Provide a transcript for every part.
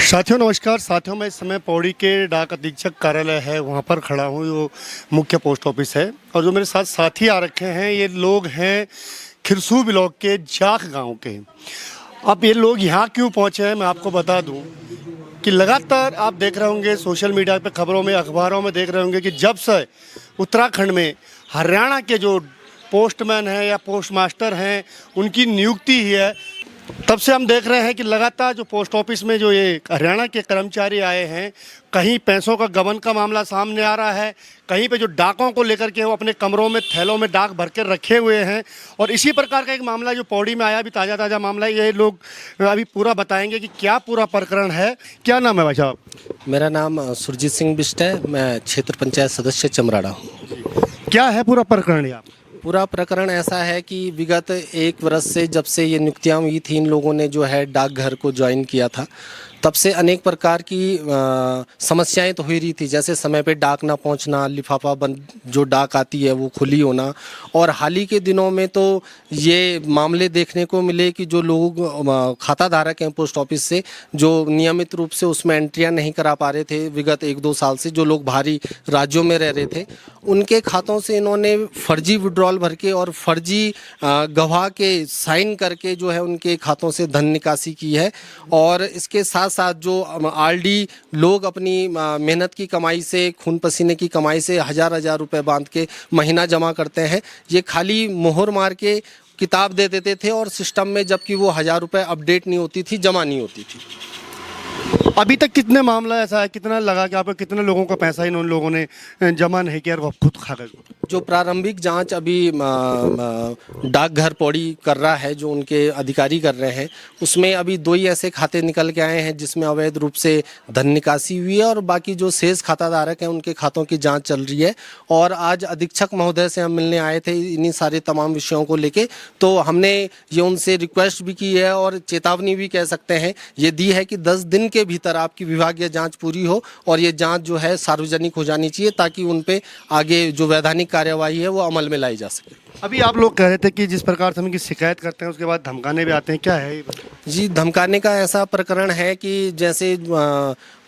साथियों नमस्कार। साथियों मैं इस समय पौड़ी के डाक अधीक्षक कार्यालय है वहाँ पर खड़ा हूँ। जो मुख्य पोस्ट ऑफिस है और जो मेरे साथ साथी आ रखे हैं ये लोग हैं खिरसू ब्लॉक के जाख गांव के। अब ये लोग यहाँ क्यों पहुँचे हैं मैं आपको बता दूँ कि लगातार आप देख रहे होंगे सोशल मीडिया पे, खबरों में, अखबारों में देख रहे होंगे कि जब से उत्तराखंड में हरियाणा के जो पोस्टमैन हैं या पोस्ट मास्टर हैं उनकी नियुक्ति ही है, तब से हम देख रहे हैं कि लगातार जो पोस्ट ऑफिस में जो ये हरियाणा के कर्मचारी आए हैं, कहीं पैसों का गबन का मामला सामने आ रहा है, कहीं पे जो डाकों को लेकर के वो अपने कमरों में थैलों में डाक भर के रखे हुए हैं। और इसी प्रकार का एक मामला जो पौड़ी में आया, अभी ताज़ा मामला है, ये लोग अभी पूरा बताएंगे कि क्या पूरा प्रकरण है। क्या नाम है भाई साहब? मेरा नाम सुरजीत सिंह बिष्ट है। मैं क्षेत्र पंचायत सदस्य चमराड़ा हूँ। क्या है पूरा प्रकरण? आप पूरा प्रकरण ऐसा है कि विगत 1 वर्ष से जब से ये नियुक्तियाँ हुई थी, इन लोगों ने जो है डाकघर को ज्वाइन किया था, तब से अनेक प्रकार की समस्याएं तो हो रही थी, जैसे समय पे डाक ना पहुंचना, लिफाफा बंद जो डाक आती है वो खुली होना। और हाल ही के दिनों में तो ये मामले देखने को मिले कि जो लोग खाता धारक हैं पोस्ट ऑफिस से, जो नियमित रूप से उसमें एंट्रियां नहीं करा पा रहे थे विगत 1-2 साल से, जो लोग बाहरी राज्यों में रह रहे थे, उनके खातों से इन्होंने फर्जी विड्रॉल भर के और फर्जी गवाह के साइन करके जो है उनके खातों से धन निकासी की है। और इसके साथ साथ जो आरडी लोग अपनी मेहनत की कमाई से, खून पसीने की कमाई से हजार रुपए बांध के महीना जमा करते हैं, ये खाली मोहर मार के किताब दे देते थे और सिस्टम में जबकि वो 1000 रुपए अपडेट नहीं होती थी, जमा नहीं होती थी। अभी तक कितने मामला ऐसा है, कितना लगा कि आप कितने लोगों का पैसा इन लोगों ने जमा नहीं किया और वो खुद खा गए? जो प्रारंभिक जांच अभी डाकघर पौड़ी कर रहा है, जो उनके अधिकारी कर रहे हैं, उसमें अभी 2 ही ऐसे खाते निकल के आए हैं जिसमें अवैध रूप से धन निकासी हुई है, और बाकी जो शेष खाता धारक हैं उनके खातों की जांच चल रही है। और आज अधीक्षक महोदय से हम मिलने आए थे इन्हीं सारे तमाम विषयों को लेके, तो हमने ये उनसे रिक्वेस्ट भी की है और चेतावनी भी कह सकते हैं ये दी है कि 10 दिन के भीतर आपकी विभागीय जाँच पूरी हो और ये जाँच जो है सार्वजनिक हो जानी चाहिए, ताकि उन पर आगे जो वैधानिक कार्यवाही है वो अमल में लाई जा सके। अभी आप लोग कह रहे थे कि जिस प्रकार से हम इनकी शिकायत करते हैं उसके बाद धमकाने भी आते हैं, क्या है ये? जी, धमकाने का ऐसा प्रकरण है कि जैसे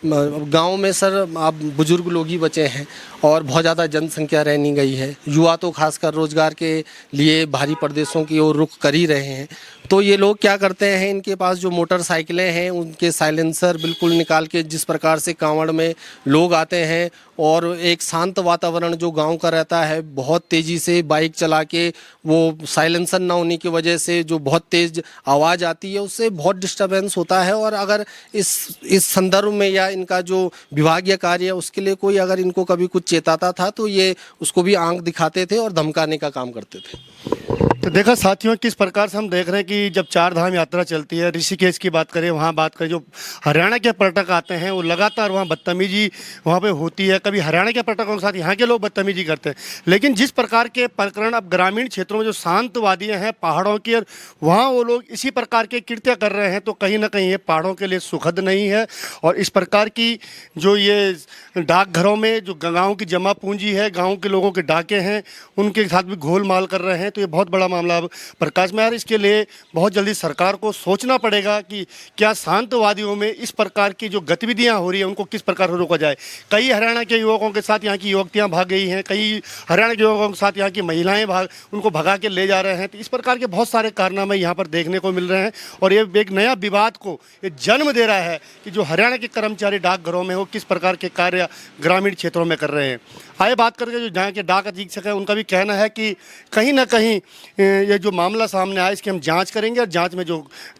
गांव में सर आप बुजुर्ग लोग ही बचे हैं और बहुत ज़्यादा जनसंख्या रह नहीं गई है, युवा तो खासकर रोजगार के लिए बाहरी प्रदेशों की ओर रुख कर ही रहे हैं। तो ये लोग क्या करते हैं, इनके पास जो मोटरसाइकिलें हैं उनके साइलेंसर बिल्कुल निकाल के, जिस प्रकार से कांवड़ में लोग आते हैं और एक शांत वातावरण जो गांव का रहता है, बहुत तेज़ी से बाइक चला के, वो साइलेंसर ना होने की वजह से जो बहुत तेज़ आवाज़ आती है उससे बहुत डिस्टर्बेंस होता है। और अगर इस संदर्भ में या इनका जो विभागीय कार्य है उसके लिए कोई अगर इनको कभी कुछ चेताता था तो ये उसको भी आंख दिखाते थे और धमकाने का काम करते थे। तो देखा साथियों किस प्रकार से हम देख रहे हैं कि जब 4 धाम यात्रा चलती है, ऋषिकेश की बात करें, वहाँ बात करें, जो हरियाणा के पर्यटक आते हैं वो लगातार वहाँ बदतमीजी वहाँ पे होती है। कभी हरियाणा के पर्यटकों के साथ यहाँ के लोग बदतमीजी करते हैं। लेकिन जिस प्रकार के प्रकरण अब ग्रामीण क्षेत्रों में जो शांत वादियाँ हैं पहाड़ों की, और वहाँ वो लोग इसी प्रकार के कृत्य कर रहे हैं, तो कहीं ना कहीं ये पहाड़ों के लिए सुखद नहीं है। और इस प्रकार की जो ये डाकघरों में जो गाँव की जमा पूंजी है, गाँव के लोगों के डाके हैं, उनके साथ भी घोलमाल कर रहे हैं, तो ये बहुत बड़ा मामला अब प्रकाश में आ रहा है। इसके लिए बहुत जल्दी सरकार को सोचना पड़ेगा कि क्या शांतवादियों में इस प्रकार की जो गतिविधियां हो रही हैं उनको किस प्रकार से रोका जाए। कई हरियाणा के युवकों के साथ यहाँ की युवतियां भाग गई हैं, कई हरियाणा के युवकों के साथ यहाँ की महिलाएं उनको भगा के ले जा रहे हैं। तो इस प्रकार के बहुत सारे कारनामे यहाँ पर देखने को मिल रहे हैं और ये एक नया विवाद को ये जन्म दे रहा है कि जो हरियाणा के कर्मचारी डाकघरों में हो किस प्रकार के कार्य ग्रामीण क्षेत्रों में कर रहे हैं। आइए बात करके जो यहाँ के डाक अधीक्षक है उनका भी कहना है कि कहीं ना कहीं ये जो मामला सामने आया इसकी हम जांच करेंगे और जांच में जो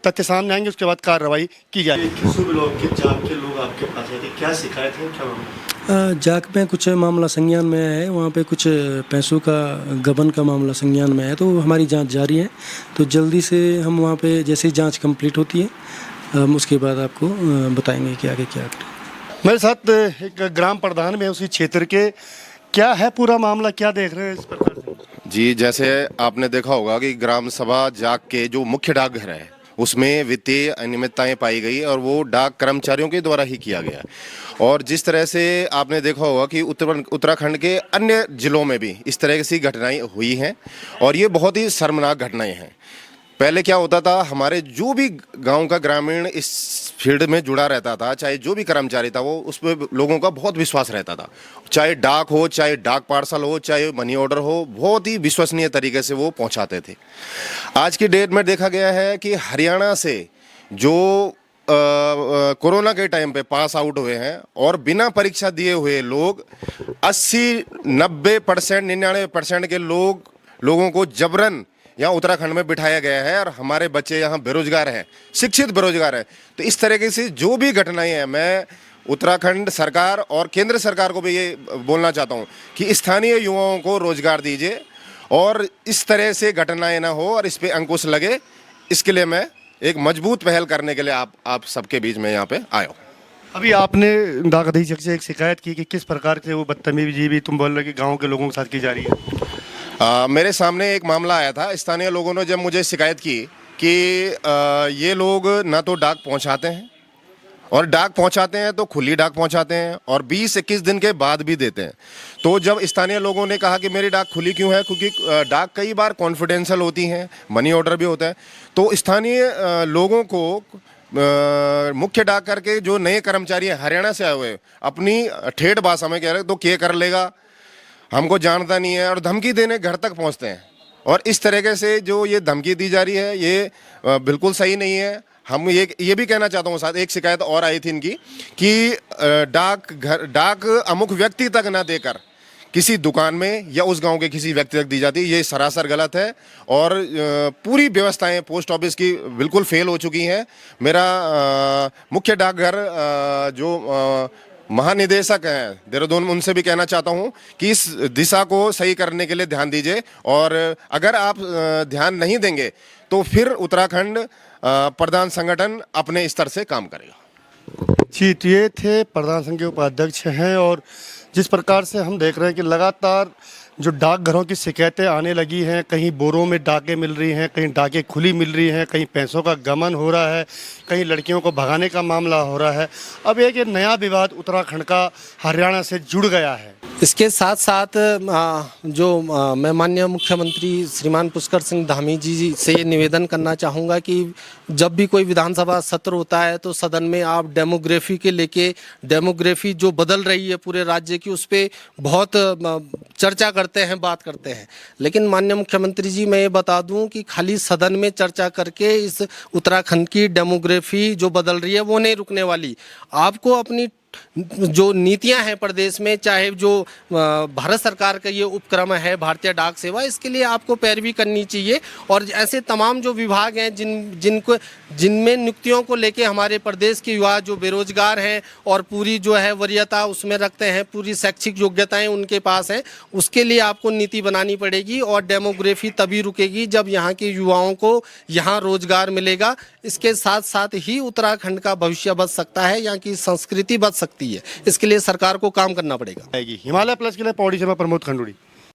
तथ्य सामने आएंगे उसके बाद कार्रवाई की जाएगी। खिरसू ब्लॉक के जाक के लोग आपके पास आए थे, क्या शिकायत है, क्या मामला? जाक में कुछ मामला संज्ञान में है, वहाँ पे कुछ पैसों का गबन का मामला संज्ञान में है, तो हमारी जांच जारी है। तो जल्दी से हम वहाँ पे जैसे ही जांच कंप्लीट होती है हम उसके बाद आपको बताएंगे कि आगे क्या करें। मेरे साथ एक ग्राम प्रधान में उसी क्षेत्र के, क्या है पूरा मामला, क्या देख रहे हैं इस प्रकार से? जी, जैसे आपने देखा होगा कि ग्राम सभा जाक के जो मुख्य डाकघर है उसमें वित्तीय अनियमितताएं पाई गई और वो डाक कर्मचारियों के द्वारा ही किया गया। और जिस तरह से आपने देखा होगा कि उत्तराखंड के अन्य जिलों में भी इस तरह की घटनाएं हुई हैं और ये बहुत ही शर्मनाक घटनाएं हैं। पहले क्या होता था, हमारे जो भी गांव का ग्रामीण इस फील्ड में जुड़ा रहता था, चाहे जो भी कर्मचारी था, वो उस पर लोगों का बहुत विश्वास रहता था। चाहे डाक हो, चाहे डाक पार्सल हो, चाहे मनी ऑर्डर हो, बहुत ही विश्वसनीय तरीके से वो पहुंचाते थे। आज की डेट में देखा गया है कि हरियाणा से जो कोरोना के टाइम पे पास आउट हुए हैं और बिना परीक्षा दिए हुए लोग 80-90%, 99% के लोगों को जबरन यहाँ उत्तराखंड में बिठाया गया है और हमारे बच्चे यहाँ बेरोजगार हैं, शिक्षित बेरोजगार हैं। तो इस तरीके से जो भी घटनाएं हैं, मैं उत्तराखंड सरकार और केंद्र सरकार को भी ये बोलना चाहता हूँ कि स्थानीय युवाओं को रोजगार दीजिए और इस तरह से घटनाएं ना हो और इस पे अंकुश लगे। इसके लिए मैं एक मजबूत पहल करने के लिए आप सबके बीच में यहाँ पे आया हूँ। अभी आपने डाक अधीक्षक से एक शिकायत की कि किस प्रकार से वो बदतमीजी भी तुम बोल रहे हो कि गांव के लोगों के साथ की जा रही है। मेरे सामने एक मामला आया था। स्थानीय लोगों ने जब मुझे शिकायत की कि ये लोग ना तो डाक पहुंचाते हैं और डाक पहुंचाते हैं तो खुली डाक पहुंचाते हैं और 20-21 दिन के बाद भी देते हैं। तो जब स्थानीय लोगों ने कहा कि मेरी डाक खुली क्यों है, क्योंकि डाक कई बार कॉन्फिडेंशियल होती हैं, मनी ऑर्डर भी होता है, तो स्थानीय लोगों को मुख्य डाक करके जो नए कर्मचारी हैं हरियाणा से आए हुए, अपनी ठेठ भाषा में कह रहे तो क्या कर लेगा, हमको जानता नहीं है, और धमकी देने घर तक पहुंचते हैं। और इस तरीके से जो ये धमकी दी जा रही है, ये बिल्कुल सही नहीं है। हम ये भी कहना चाहता हूँ, साथ एक शिकायत और आई थी इनकी कि डाक अमुक व्यक्ति तक ना देकर किसी दुकान में या उस गांव के किसी व्यक्ति तक दी जाती है। ये सरासर गलत है और पूरी व्यवस्थाएं पोस्ट ऑफिस की बिल्कुल फेल हो चुकी हैं। मेरा मुख्य डाकघर जो महानिदेशक हैं देहरादून, उनसे भी कहना चाहता हूं कि इस दिशा को सही करने के लिए ध्यान दीजिए, और अगर आप ध्यान नहीं देंगे तो फिर उत्तराखंड प्रधान संगठन अपने स्तर से काम करेगा। जी, तो ये थे प्रधान संघ के उपाध्यक्ष हैं। और जिस प्रकार से हम देख रहे हैं कि लगातार जो डाकघरों की शिकायतें आने लगी हैं, कहीं बोरों में डाकें मिल रही हैं, कहीं डाकें खुली मिल रही हैं, कहीं पैसों का गमन हो रहा है, कहीं लड़कियों को भगाने का मामला हो रहा है। अब एक ये नया विवाद उत्तराखंड का हरियाणा से जुड़ गया है। इसके साथ साथ मैं माननीय मुख्यमंत्री श्रीमान पुष्कर सिंह धामी जी से ये निवेदन करना चाहूँगा कि जब भी कोई विधानसभा सत्र होता है तो सदन में आप डेमोग्राफी के लेके, डेमोग्राफी जो बदल रही है पूरे राज्य की, उस पर बहुत चर्चा करते हैं, बात करते हैं। लेकिन माननीय मुख्यमंत्री जी, मैं ये बता दूं कि खाली सदन में चर्चा करके इस उत्तराखंड की डेमोग्राफी जो बदल रही है वो नहीं रुकने वाली। आपको अपनी जो नीतियां हैं प्रदेश में, चाहे जो भारत सरकार का ये उपक्रम है भारतीय डाक सेवा, इसके लिए आपको पैरवी करनी चाहिए। और ऐसे तमाम जो विभाग हैं जिनमें नियुक्तियों को लेके हमारे प्रदेश के युवा जो बेरोजगार हैं और पूरी जो है वरीयता उसमें रखते हैं, पूरी शैक्षिक योग्यताएं उनके पास हैं, उसके लिए आपको नीति बनानी पड़ेगी। और डेमोग्राफी तभी रुकेगी जब यहाँ के युवाओं को यहाँ रोजगार मिलेगा। इसके साथ साथ ही उत्तराखंड का भविष्य बच सकता है, यहाँ की संस्कृति बच सकती है। इसके लिए सरकार को काम करना पड़ेगा। हिमालय प्लस के लिए पौड़ी से मैं प्रमोद खंडूड़ी।